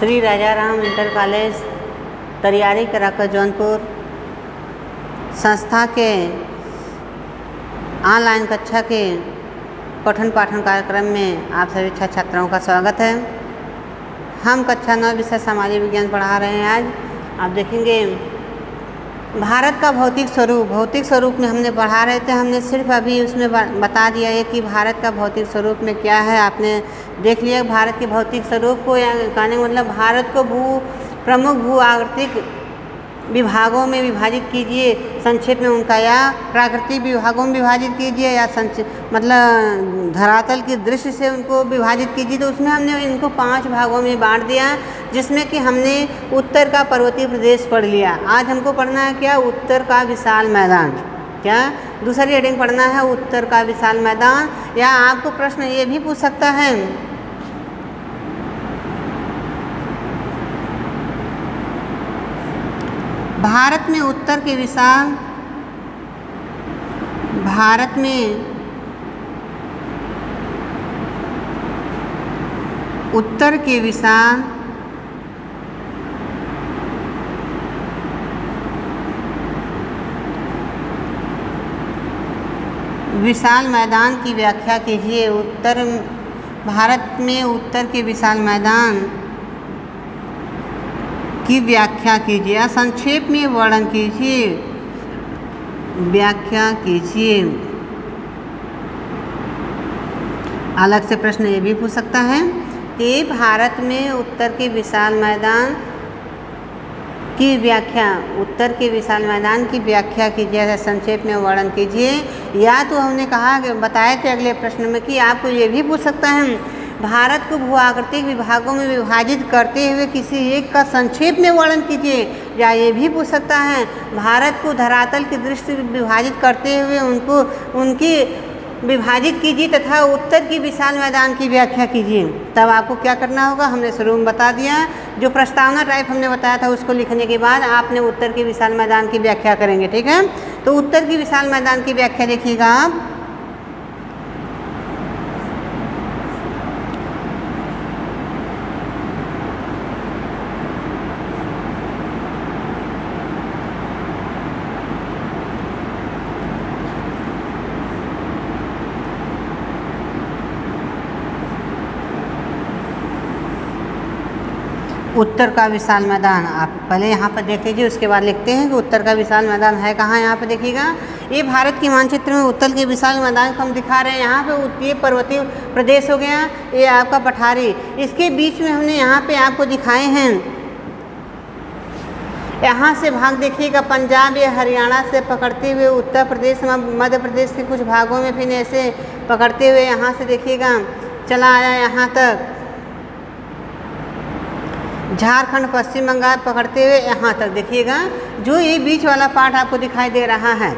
Shri Rajaram inter college Tariyari कराकर जौनपुर संस्था के ऑनलाइन कक्षा के पठन पाठन कार्यक्रम में आप सभी छात्र छात्राओं का स्वागत है। हम कक्षा 9 विषय सामाजिक विज्ञान पढ़ा रहे हैं। आज आप देखेंगे भारत का भौतिक स्वरूप में हमने पढ़ा रहे थे। हमने सिर्फ अभी उसमें बता दिया है कि भारत का भौतिक स्वरूप में क्या है। आपने देख लिया भारत के भौतिक स्वरूप को, या कहने का मतलब भारत को प्रमुख भू आकृतिक विभागों में विभाजित कीजिए संक्षेप में उनका, या प्राकृतिक विभागों में विभाजित कीजिए, या मतलब धरातल की दृष्टि से उनको विभाजित कीजिए। तो उसमें हमने इनको 5 भागों में बांट दिया, जिसमें कि हमने उत्तर का पर्वतीय प्रदेश पढ़ लिया। आज हमको पढ़ना है क्या? उत्तर का विशाल मैदान। क्या दूसरी हेडिंग पढ़ना है? उत्तर का विशाल मैदान। या आपको प्रश्न ये भी पूछ सकता है, भारत में उत्तर के विशाल विशाल मैदान की व्याख्या कीजिए। भारत में उत्तर के विशाल मैदान की व्याख्या कीजिए, या संक्षेप में वर्णन कीजिए, व्याख्या कीजिए। अलग से प्रश्न ये भी पूछ सकता है कि भारत में उत्तर के विशाल मैदान की व्याख्या, उत्तर के विशाल मैदान की व्याख्या कीजिए, संक्षेप में वर्णन कीजिए। या तो हमने कहा कि बताए थे अगले प्रश्न में कि आपको ये भी पूछ सकता है, भारत को भू आकृतिक विभागों में विभाजित करते हुए किसी एक का संक्षेप में वर्णन कीजिए। या ये भी पूछ सकता है, भारत को धरातल की दृष्टि से विभाजित करते हुए उनकी विभाजित कीजिए तथा उत्तर की विशाल मैदान की व्याख्या कीजिए। तब आपको क्या करना होगा, हमने शुरू में बता दिया। जो प्रस्तावना टाइप हमने बताया था उसको लिखने के बाद आपने उत्तर के विशाल मैदान की व्याख्या करेंगे। ठीक है, तो उत्तर की विशाल मैदान की व्याख्या देखिएगा आप। उत्तर का विशाल मैदान आप पहले यहाँ पर देख लीजिए, उसके बाद लिखते हैं कि उत्तर का विशाल मैदान है कहाँ। यहाँ पर देखिएगा, ये भारत के मानचित्र में उत्तर के विशाल मैदान को हम दिखा रहे हैं। यहाँ पे ये पर्वतीय प्रदेश हो गया, ये आपका पठारी, इसके बीच में हमने यहाँ पे आपको दिखाए हैं। यहाँ से भाग देखिएगा, पंजाब या हरियाणा से पकड़ते हुए उत्तर प्रदेश, मध्य प्रदेश के कुछ भागों में फिर ऐसे पकड़ते हुए यहाँ से देखिएगा चला आया यहाँ तक, झारखंड पश्चिम बंगाल पकड़ते हुए यहाँ तक देखिएगा। जो ये बीच वाला पार्ट आपको दिखाई दे रहा है,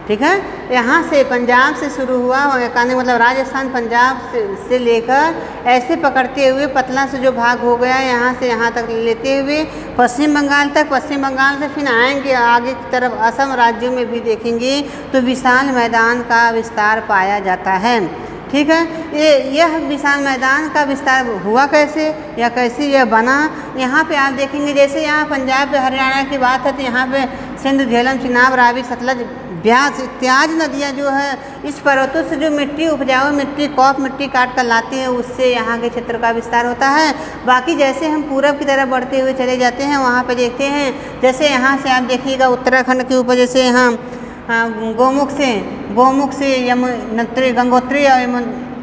ठीक है, यहाँ से पंजाब से शुरू हुआ, कहने मतलब राजस्थान पंजाब से लेकर ऐसे पकड़ते हुए पतला से जो भाग हो गया यहाँ से यहाँ तक लेते हुए पश्चिम बंगाल तक, पश्चिम बंगाल से फिर आएंगे आगे की तरफ असम राज्यों में भी देखेंगे तो विशाल मैदान का विस्तार पाया जाता है। ठीक है, यह विशाल मैदान का विस्तार हुआ कैसे या कैसे यह बना, यहाँ पे आप देखेंगे। जैसे यहाँ पंजाब हरियाणा की बात है तो यहाँ पे सिंध, झेलम, चिनाब, रावी, सतलज, ब्यास इत्यादि नदियाँ जो है इस पर्वतों से जो मिट्टी उपजाऊ मिट्टी, कॉप मिट्टी काट कर लाती है, उससे यहाँ के क्षेत्र का विस्तार होता है। बाकी जैसे हम पूरब की तरफ बढ़ते हुए चले जाते हैं, वहाँ पर देखते हैं, जैसे यहाँ से आप देखिएगा उत्तराखंड के ऊपर, जैसे यहाँ गोमुख से यमुनोत्री, गंगोत्री और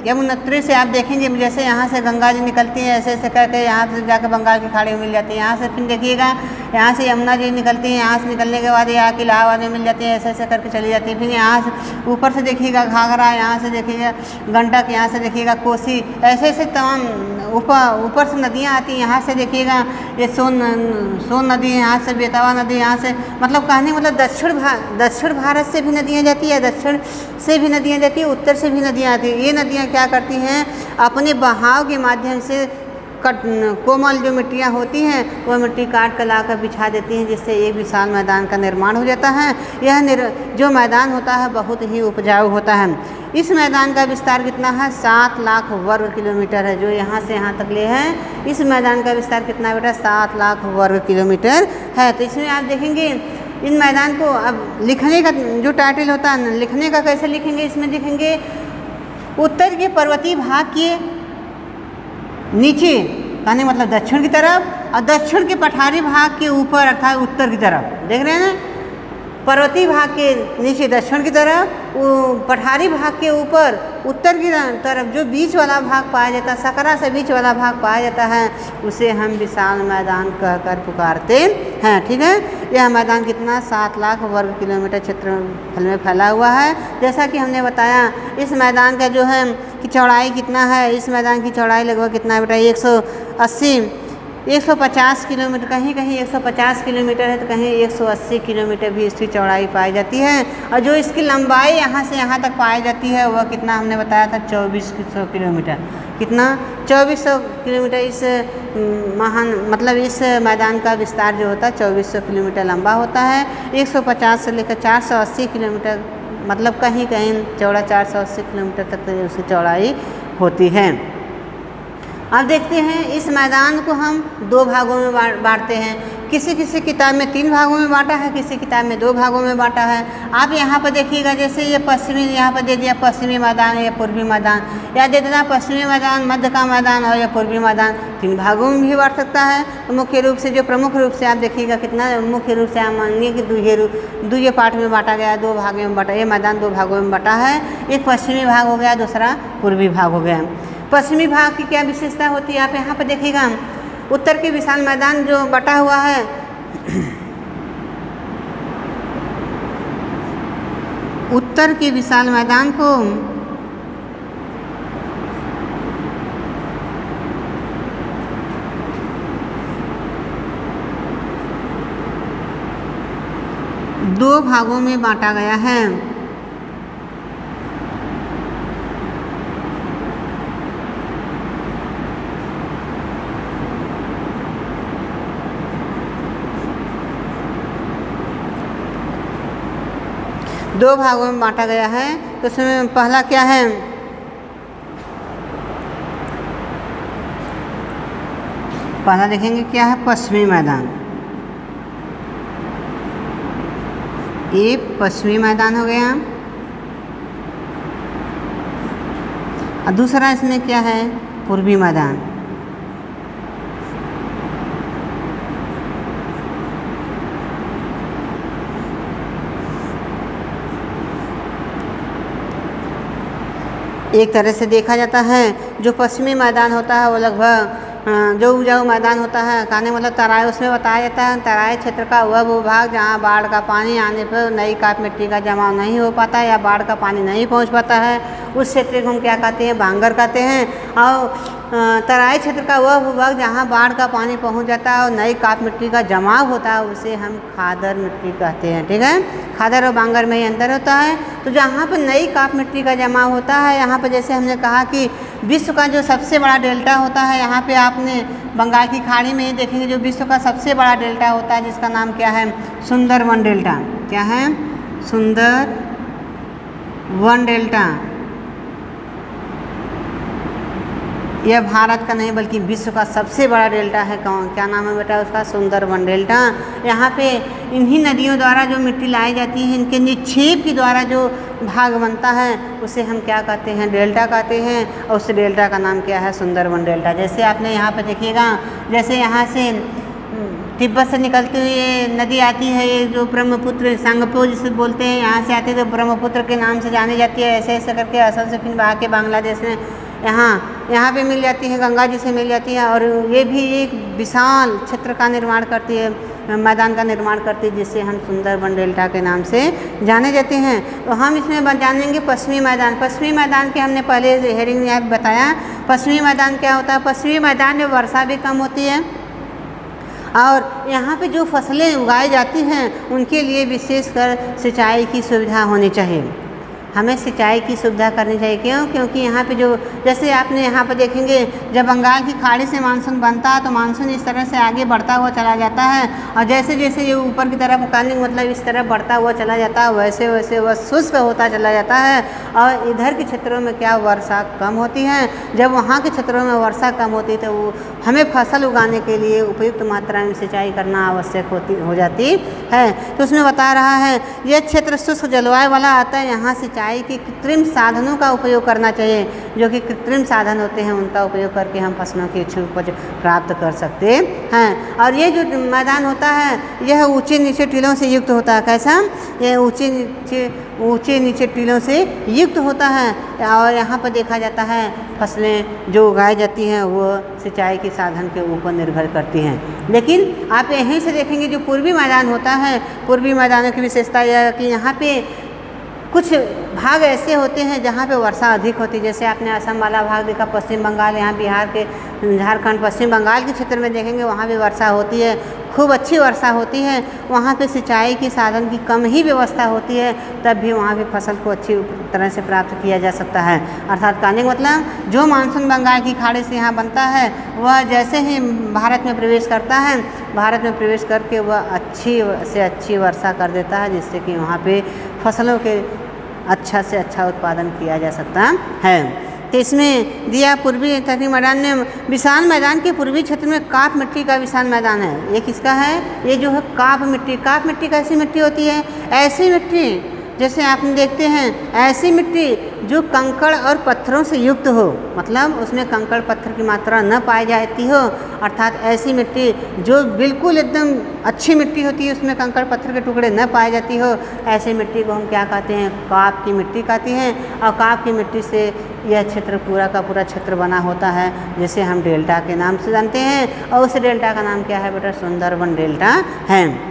यमुनोत्री से आप देखेंगे, जैसे यहाँ से गंगा जी निकलती है ऐसे ऐसे करके यहाँ से जाकर बंगाल की खाड़ी में मिल जाती है। यहाँ से फिर देखिएगा यहाँ से यमुना जी निकलती है, यहाँ से निकलने के बाद यहाँ की इलाहाबाद में मिल जाती है, ऐसे ऐसे करके चली जाती है। फिर यहाँ से ऊपर से देखिएगा घाघरा, यहाँ से देखिएगा गंडक, यहाँ से देखिएगा कोसी, ऐसे ऐसे तमाम ऊपर से नदियाँ आती हैं। यहाँ से देखिएगा ये सोन नदी, यहाँ से बेतवा नदी, यहाँ से मतलब कहने मतलब दक्षिण भारत से भी नदियाँ जाती है, दक्षिण से भी नदियाँ जाती है, उत्तर से भी नदियाँ आती हैं। ये नदियाँ क्या करती हैं, अपने बहाव के माध्यम से कोमल जो मिट्टियाँ होती हैं वह मिट्टी काट कर ला कर बिछा देती हैं, जिससे एक विशाल मैदान का निर्माण हो जाता है। यह जो मैदान होता है बहुत ही उपजाऊ होता है। इस मैदान का विस्तार कितना है? 7 लाख वर्ग किलोमीटर है। जो यहाँ से यहाँ तक ले है, इस मैदान का विस्तार कितना बेटा? 7 लाख वर्ग किलोमीटर है। तो इसमें आप देखेंगे इन मैदान को अब लिखने का जो टाइटल होता है, लिखने का कैसे लिखेंगे? इसमें लिखेंगे उत्तर के पर्वतीय भाग के नीचे, कहने मतलब दक्षिण की तरफ, और दक्षिण के पठारी भाग के ऊपर अर्थात उत्तर की तरफ। देख रहे हैं ना, पर्वतीय भाग के नीचे दक्षिण की तरफ, वो पठारी भाग के ऊपर उत्तर की तरफ जो बीच वाला भाग पाया जाता है, सकरा से बीच वाला भाग पाया जाता है, उसे हम विशाल मैदान कहकर पुकारते हैं। ठीक है, यह मैदान कितना? 7 लाख वर्ग किलोमीटर क्षेत्रफल में फैला हुआ है। जैसा कि हमने बताया, इस मैदान का जो है कि चौड़ाई कितना है? इस मैदान की चौड़ाई लगभग कितना है बेटा? 150 किलोमीटर, कहीं कहीं 150 किलोमीटर है तो कहीं 180 किलोमीटर भी इसकी चौड़ाई पाई जाती है। और जो इसकी लंबाई यहाँ से यहाँ तक पाई जाती है वह कितना हमने बताया था? 2400 किलोमीटर। कितना? 2400 किलोमीटर। इस मतलब इस मैदान का विस्तार जो होता है 2400 किलोमीटर लंबा होता है। 150 से लेकर 480 किलोमीटर, मतलब कहीं कहीं चौड़ा 480 किलोमीटर तक उसकी चौड़ाई होती है। अब देखते हैं इस मैदान को हम 2 भागों में बांटते हैं। किसी किसी किताब में 3 भागों में बांटा है, किसी किताब में 2 भागों में बांटा है। आप यहाँ पर देखिएगा, जैसे ये पश्चिमी, यहाँ पर दे दिया पश्चिमी मैदान या पूर्वी मैदान, या दे देना पश्चिमी मैदान, मध्य का मैदान और या पूर्वी मैदान। 3 भागों में भी बांट सकता है। तो मुख्य रूप से जो प्रमुख रूप से आप देखिएगा कितना मुख्य रूप से आप मानिए कि दूसरे पार्ट में बांटा गया, 2 भागों में बांटा। ये मैदान 2 भागों में बांटा है। एक पश्चिमी भाग हो गया, दूसरा पूर्वी भाग हो गया। पश्चिमी भाग की क्या विशेषता होती है? आप यहाँ पर देखिएगा, उत्तर के विशाल मैदान जो बटा हुआ है, उत्तर के विशाल मैदान को दो भागों में बांटा गया है। दो भागों में बांटा गया है। तो उसमें पहला क्या है? पहला देखेंगे क्या है? पश्चिमी मैदान। ये पश्चिमी मैदान हो गया। और दूसरा इसमें क्या है? पूर्वी मैदान। एक तरह से देखा जाता है, जो पश्चिमी मैदान होता है वो लगभग जो उपजाऊ मैदान होता है, कहने मतलब तराई, उसमें बताया जाता है तराई क्षेत्र का वह भूभाग जहाँ बाढ़ का पानी आने पर नई काप मिट्टी का जमाव नहीं हो पाता या बाढ़ का पानी नहीं पहुँच पाता है, उस क्षेत्र को हम क्या कहते हैं? भांगर कहते हैं। और तराई क्षेत्र का वह भूभाग जहाँ बाढ़ का पानी पहुँच जाता है और नई काप मिट्टी का जमाव होता है, उसे हम खादर मिट्टी कहते हैं। ठीक है, खादर और बांगर में ही अंतर होता है। तो जहाँ पर नई काप मिट्टी का जमाव होता है, यहाँ पर जैसे हमने कहा कि विश्व का जो सबसे बड़ा डेल्टा होता है, यहाँ पे आपने बंगाल की खाड़ी में ही देखेंगे जो विश्व का सबसे बड़ा डेल्टा होता है, जिसका नाम क्या है? सुंदरवन डेल्टा। क्या है? सुंदरवन डेल्टा। यह भारत का नहीं बल्कि विश्व का सबसे बड़ा डेल्टा है। क्या नाम है बेटा उसका? सुंदरवन डेल्टा। यहाँ पे इन्हीं नदियों द्वारा जो मिट्टी लाई जाती है, इनके निक्षेप के द्वारा जो भाग बनता है, उसे हम क्या कहते हैं? डेल्टा कहते हैं। और उस डेल्टा का नाम क्या है? सुंदरवन डेल्टा। जैसे आपने यहाँ पर देखिएगा, जैसे यहाँ से तिब्बत से निकलती हुई नदी आती है, ये जो ब्रह्मपुत्र संगपो जिसे बोलते हैं, यहाँ से आती है तो ब्रह्मपुत्र के नाम से जानी जाती है। ऐसे ऐसे करके असम से फिर बहा के बांग्लादेश में यहाँ पे मिल जाती है, गंगा जी से मिल जाती है। और ये भी एक विशाल क्षेत्र का निर्माण करती है, मैदान का निर्माण करती है, जिससे हम सुंदरवन डेल्टा के नाम से जाने जाते हैं। तो हम इसमें जानेंगे पश्चिमी मैदान। पश्चिमी मैदान के हमने पहले हेडिंग में यहाँ बताया। पश्चिमी मैदान क्या होता है? पश्चिमी मैदान में वर्षा भी कम होती है और यहाँ पे जो फसलें उगाई जाती हैं उनके लिए विशेषकर सिंचाई की सुविधा होनी चाहिए। हमें सिंचाई की सुविधा करनी चाहिए। क्यों? क्योंकि यहाँ पे जो जैसे आपने यहाँ पर देखेंगे जब बंगाल की खाड़ी से मानसून बनता है तो मानसून इस तरह से आगे बढ़ता हुआ चला जाता है और जैसे जैसे ये ऊपर की तरफ कालिंग मतलब इस तरफ बढ़ता हुआ चला जाता है वैसे वैसे वह शुष्क होता चला जाता है और इधर के क्षेत्रों में क्या वर्षा कम होती है। जब वहाँ के क्षेत्रों में वर्षा कम होती है तो वो हमें फसल उगाने के लिए उपयुक्त मात्रा में सिंचाई करना आवश्यक हो जाती है। तो उसमें बता रहा है यह क्षेत्र शुष्क जलवायु वाला आता है, यहाँ सिंचाई के कृत्रिम साधनों का उपयोग करना चाहिए, जो कि कृत्रिम साधन होते हैं उनका उपयोग करके हम फसलों की अच्छी उपज प्राप्त कर सकते हैं। और ये जो मैदान होता है यह ऊंचे नीचे टीलों से युक्त होता है। कैसा? यह ऊंचे नीचे टीलों से युक्त होता है और यहाँ पर देखा जाता है फसलें जो उगाई जाती हैं वो सिंचाई के साधन के ऊपर निर्भर करती हैं। लेकिन आप यहीं से देखेंगे जो पूर्वी मैदान होता है, पूर्वी मैदानों की विशेषता यह है कि यहाँ पे कुछ भाग ऐसे होते हैं जहाँ पे वर्षा अधिक होती है। जैसे आपने असम वाला भाग देखा, पश्चिम बंगाल, यहाँ बिहार के झारखंड पश्चिम बंगाल के क्षेत्र में देखेंगे वहाँ भी वर्षा होती है, खूब अच्छी वर्षा होती है। वहाँ पे सिंचाई के साधन की कम ही व्यवस्था होती है, तब भी वहाँ पे फसल को अच्छी तरह से प्राप्त किया जा सकता है। अर्थात कहने का मतलब जो मानसून बंगाल की खाड़ी से यहाँ बनता है वह जैसे ही भारत में प्रवेश करता है, भारत में प्रवेश करके वह अच्छी से अच्छी वर्षा कर देता है, जिससे कि वहाँ पे फसलों के अच्छा से अच्छा उत्पादन किया जा सकता है। तो इसमें दिया पूर्वी तटीय मैदान में विशाल मैदान के पूर्वी क्षेत्र में काप मिट्टी का विशाल मैदान है। ये किसका है? ये जो है काप मिट्टी। काप मिट्टी कैसी मिट्टी होती है? ऐसी मिट्टी जैसे आपने देखते हैं ऐसी मिट्टी जो कंकड़ और पत्थरों से युक्त हो, मतलब उसमें कंकड़ पत्थर की मात्रा न पाई जाती हो। अर्थात ऐसी मिट्टी जो बिल्कुल एकदम अच्छी मिट्टी होती है, उसमें कंकड़ पत्थर के टुकड़े न पाए जाती हो, ऐसी मिट्टी को हम क्या कहते हैं? काप की मिट्टी कहते हैं। और काप की मिट्टी से यह क्षेत्र पूरा का पूरा क्षेत्र बना होता है, जिसे हम डेल्टा के नाम से जानते हैं। और उस डेल्टा का नाम क्या है बेटा? सुंदरबन डेल्टा है।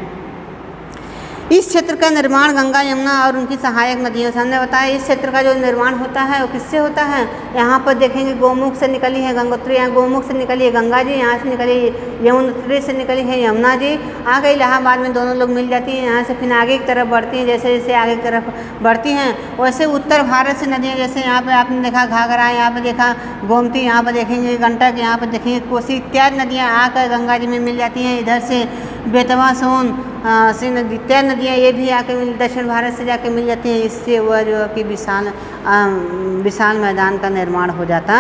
इस क्षेत्र का निर्माण गंगा यमुना और उनकी सहायक नदियों से, हमने बताया इस क्षेत्र का जो निर्माण होता है वो किससे होता है? यहाँ पर देखेंगे गोमुख से निकली है गंगोत्री, यहाँ गोमुख से निकली है गंगा जी, यहाँ से निकली यमुनोत्री से निकली है यमुना जी, आ गई इलाहाबाद में, दोनों लोग मिल जाती हैं। यहाँ से फिर आगे की तरफ बढ़ती हैं, जैसे जैसे आगे की तरफ बढ़ती हैं वैसे उत्तर भारत से नदियाँ, जैसे यहाँ पर आपने देखा घाघरा, यहाँ पर देखा गोमती, यहाँ पर देखेंगे गंडक, यहाँ पर देखेंगे कोसी, इत्यादि नदियाँ आकर गंगा जी में मिल जाती हैं। इधर से बेतवा सोन से इत्यादि नदियाँ ये भी आके दक्षिण भारत से जाके मिल जाती हैं। इससे वह जो है कि विशाल मैदान का निर्माण हो जाता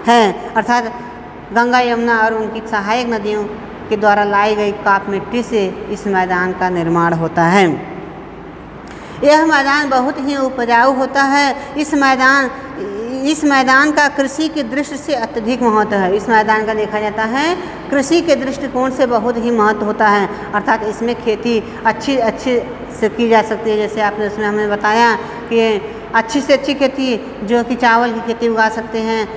है। अर्थात गंगा यमुना और उनकी सहायक नदियों के द्वारा लाई गई काप मिट्टी से इस मैदान का निर्माण होता है। यह मैदान बहुत ही उपजाऊ होता है। इस मैदान का कृषि की दृष्टि से अत्यधिक महत्व है। इस मैदान का देखा जाता है कृषि के दृष्टिकोण से बहुत ही महत्व होता है। अर्थात इसमें खेती अच्छी से की जा सकती है। जैसे आपने उसमें हमें बताया कि अच्छी से अच्छी खेती जो कि चावल की खेती उगा सकते हैं,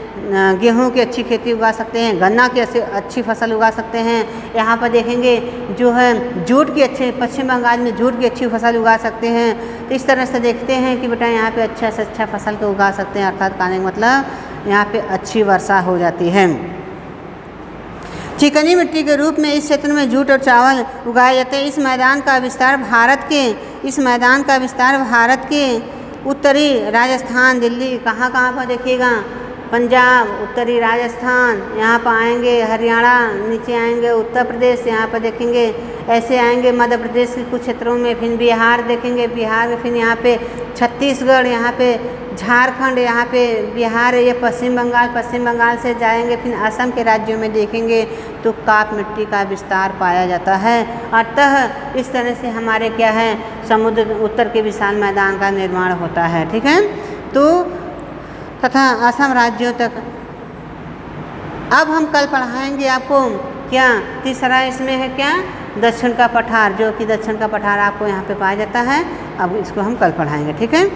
गेहूं की अच्छी खेती उगा सकते हैं, गन्ना की अच्छी फसल उगा सकते हैं। यहाँ पर देखेंगे जो है जूट की अच्छी, पश्चिम बंगाल में जूट की अच्छी फसल उगा सकते हैं। तो इस तरह से देखते हैं कि बेटा यहाँ पे अच्छा से अच्छा फसल को उगा सकते हैं। अर्थात कहने का मतलब यहाँ पे अच्छी वर्षा हो जाती है। चिकनी मिट्टी के रूप में इस क्षेत्र में जूट और चावल उगाए जाते हैं। इस मैदान का विस्तार भारत के उत्तरी राजस्थान, दिल्ली, कहाँ पर देखिएगा, पंजाब, उत्तरी राजस्थान, यहाँ पर आएंगे हरियाणा, नीचे आएंगे उत्तर प्रदेश, यहाँ पर देखेंगे ऐसे आएंगे मध्य प्रदेश के कुछ क्षेत्रों में, फिर बिहार देखेंगे, बिहार में फिर यहाँ पे छत्तीसगढ़, यहाँ पे झारखंड, यहाँ पे बिहार, ये पश्चिम बंगाल से जाएंगे फिर असम के राज्यों में देखेंगे तो काप मिट्टी का विस्तार पाया जाता है। अतः इस तरह से हमारे क्या है समुद्र उत्तर के विशाल मैदान का निर्माण होता है। ठीक है, तो तथा असम राज्यों तक। अब हम कल पढ़ाएंगे आपको क्या तीसरा इसमें है क्या दक्षिण का पठार, जो कि दक्षिण का पठार आपको यहाँ पे पाया जाता है। अब इसको हम कल पढ़ाएंगे। ठीक है।